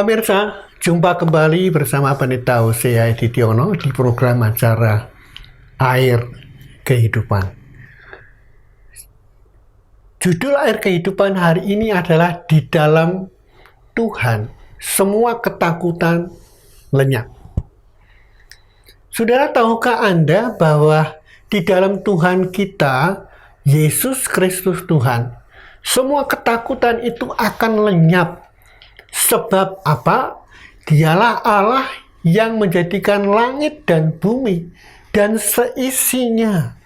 Pemirsa, jumpa kembali bersama Pendeta Hosea Edidiono di program acara Air Kehidupan. Judul Air Kehidupan hari ini adalah Di Dalam Tuhan Semua Ketakutan Lenyap. Saudara, tahukah Anda bahwa di dalam Tuhan kita, Yesus Kristus Tuhan, semua ketakutan itu akan lenyap. Sebab apa? Dialah Allah yang menjadikan langit dan bumi dan seisinya.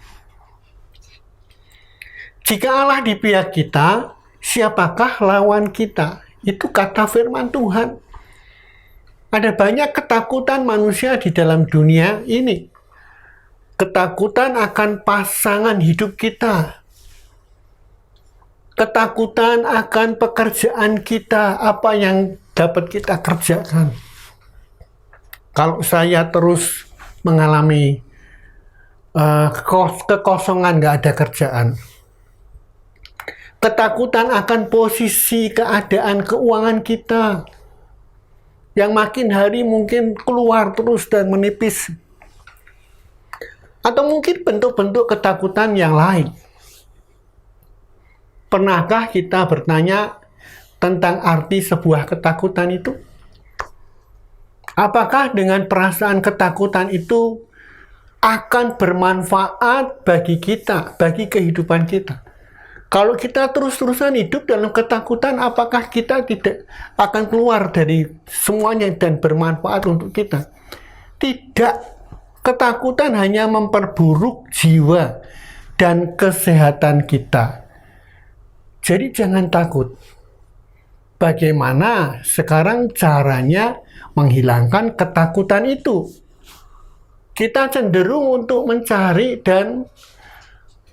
Jika Allah di pihak kita, siapakah lawan kita? Itu kata firman Tuhan. Ada banyak ketakutan manusia di dalam dunia ini. Ketakutan akan pasangan hidup kita. Ketakutan akan pekerjaan kita, apa yang dapat kita kerjakan. Kalau saya terus mengalami kekosongan, nggak ada kerjaan. Ketakutan akan posisi keadaan keuangan kita, yang makin hari mungkin keluar terus dan menipis. Atau mungkin bentuk-bentuk ketakutan yang lain. Pernahkah kita bertanya tentang arti sebuah ketakutan itu? Apakah dengan perasaan ketakutan itu akan bermanfaat bagi kita, bagi kehidupan kita? Kalau kita terus-terusan hidup dalam ketakutan, apakah kita tidak akan keluar dari semuanya dan bermanfaat untuk kita? Tidak. Ketakutan hanya memperburuk jiwa dan kesehatan kita. Jadi jangan takut. Bagaimana sekarang caranya menghilangkan ketakutan itu? Kita cenderung untuk mencari dan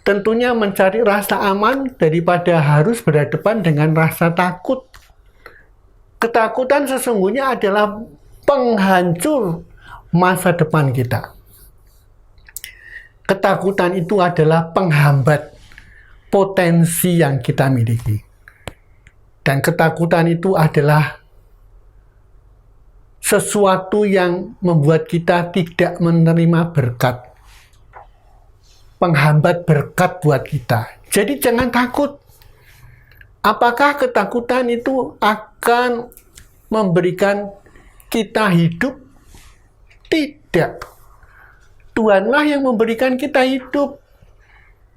tentunya mencari rasa aman daripada harus berhadapan dengan rasa takut. Ketakutan sesungguhnya adalah penghancur masa depan kita. Ketakutan itu adalah penghambat potensi yang kita miliki. Dan ketakutan itu adalah sesuatu yang membuat kita tidak menerima berkat. Penghambat berkat buat kita. Jadi jangan takut. Apakah ketakutan itu akan memberikan kita hidup? Tidak. Tuhanlah yang memberikan kita hidup.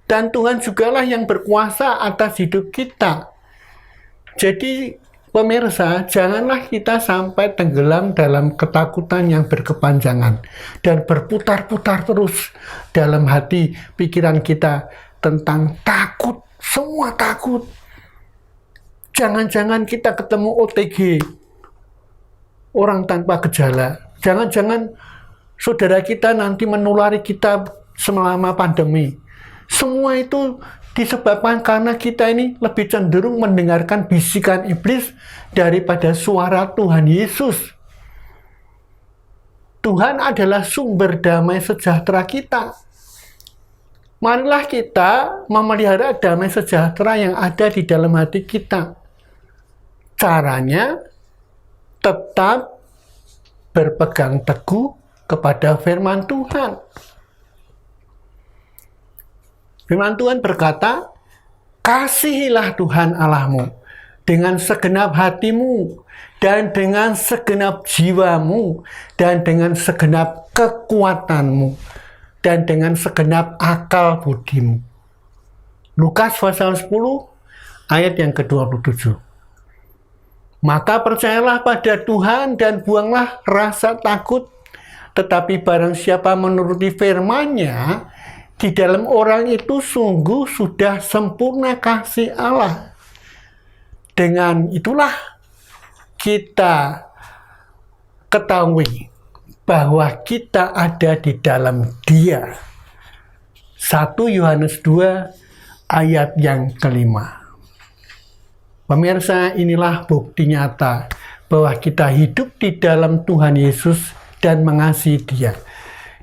Dan Tuhan jugalah yang berkuasa atas hidup kita. Jadi pemirsa, janganlah kita sampai tenggelam dalam ketakutan yang berkepanjangan dan berputar-putar terus dalam hati pikiran kita tentang takut, semua takut. Jangan-jangan kita ketemu OTG, orang tanpa gejala. Jangan-jangan saudara kita nanti menulari kita selama pandemi. Semua itu disebabkan karena kita ini lebih cenderung mendengarkan bisikan iblis daripada suara Tuhan Yesus. Tuhan adalah sumber damai sejahtera kita. Marilah kita memelihara damai sejahtera yang ada di dalam hati kita. Caranya tetap berpegang teguh kepada firman Tuhan. Firman Tuhan berkata, kasihilah Tuhan Allahmu dengan segenap hatimu, dan dengan segenap jiwamu, dan dengan segenap kekuatanmu, dan dengan segenap akal budimu. Lukas pasal 10 ayat yang ke-27. Maka percayalah pada Tuhan dan buanglah rasa takut, tetapi barang siapa menuruti firman-Nya, di dalam orang itu sungguh sudah sempurna kasih Allah. Dengan itulah kita ketahui bahwa kita ada di dalam Dia. 1 Yohanes 2 ayat yang kelima. Pemirsa, inilah bukti nyata bahwa kita hidup di dalam Tuhan Yesus dan mengasihi Dia.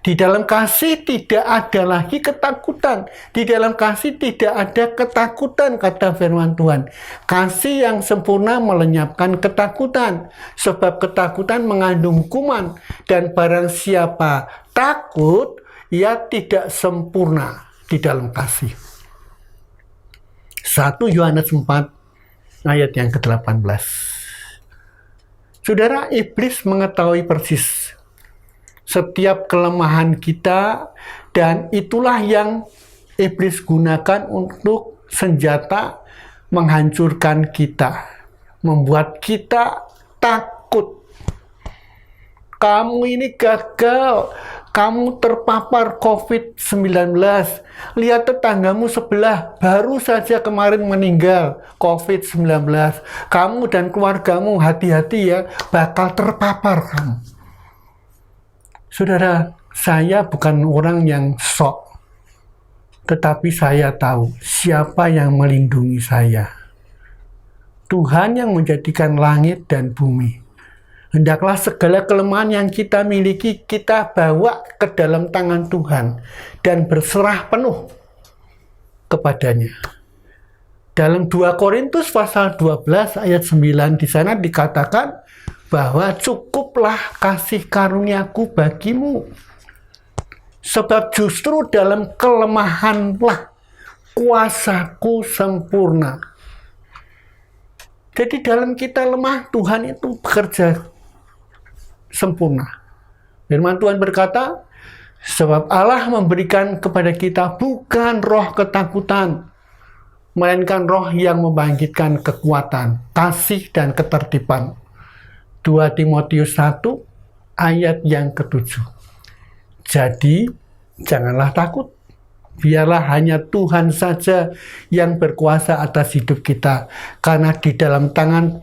Di dalam kasih tidak ada lagi ketakutan. Di dalam kasih tidak ada ketakutan, kata firman Tuhan. Kasih yang sempurna melenyapkan ketakutan. Sebab ketakutan mengandung hukuman. Dan barang siapa takut, ia tidak sempurna di dalam kasih. 1 Yohanes 4 ayat yang ke-18. Saudara, iblis mengetahui persis setiap kelemahan kita, dan itulah yang iblis gunakan untuk senjata menghancurkan kita, membuat kita takut. Kamu ini gagal, kamu terpapar COVID-19. Lihat tetanggamu sebelah, baru saja kemarin meninggal COVID-19. Kamu dan keluargamu hati-hati ya, bakal terpapar kamu. Saudara, saya bukan orang yang sok, tetapi saya tahu siapa yang melindungi saya. Tuhan yang menjadikan langit dan bumi. Hendaklah segala kelemahan yang kita miliki kita bawa ke dalam tangan Tuhan dan berserah penuh kepadanya. Dalam 2 Korintus pasal 12 ayat 9 di sana dikatakan bahwa cukuplah kasih karuniaku bagimu. Sebab justru dalam kelemahanlah kuasaku sempurna. Jadi dalam kita lemah, Tuhan itu bekerja sempurna. Firman Tuhan berkata, sebab Allah memberikan kepada kita bukan roh ketakutan, melainkan roh yang membangkitkan kekuatan, kasih, dan ketertiban. 2 Timotius 1 ayat yang ke-7. Jadi janganlah takut, biarlah hanya Tuhan saja yang berkuasa atas hidup kita, karena di dalam tangan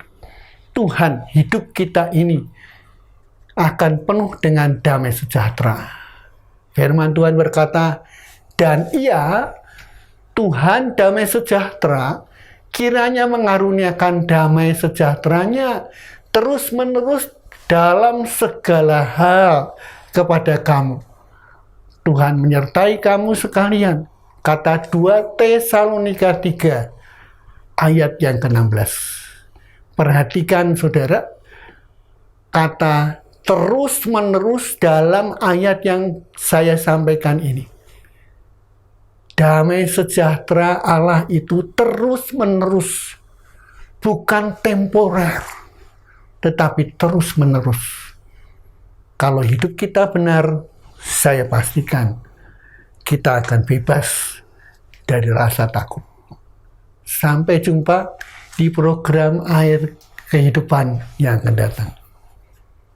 Tuhan hidup kita ini akan penuh dengan damai sejahtera. Firman Tuhan berkata, dan Ia, Tuhan damai sejahtera, kiranya mengaruniakan damai sejahteranya terus-menerus dalam segala hal kepada kamu. Tuhan menyertai kamu sekalian. Kata 2 Tesalonika 3 ayat yang ke-16. Perhatikan saudara, kata terus-menerus dalam ayat yang saya sampaikan ini. Damai sejahtera Allah itu terus-menerus, bukan temporer, tetapi terus-menerus. Kalau hidup kita benar, saya pastikan kita akan bebas dari rasa takut. Sampai jumpa di program Air Kehidupan yang akan datang.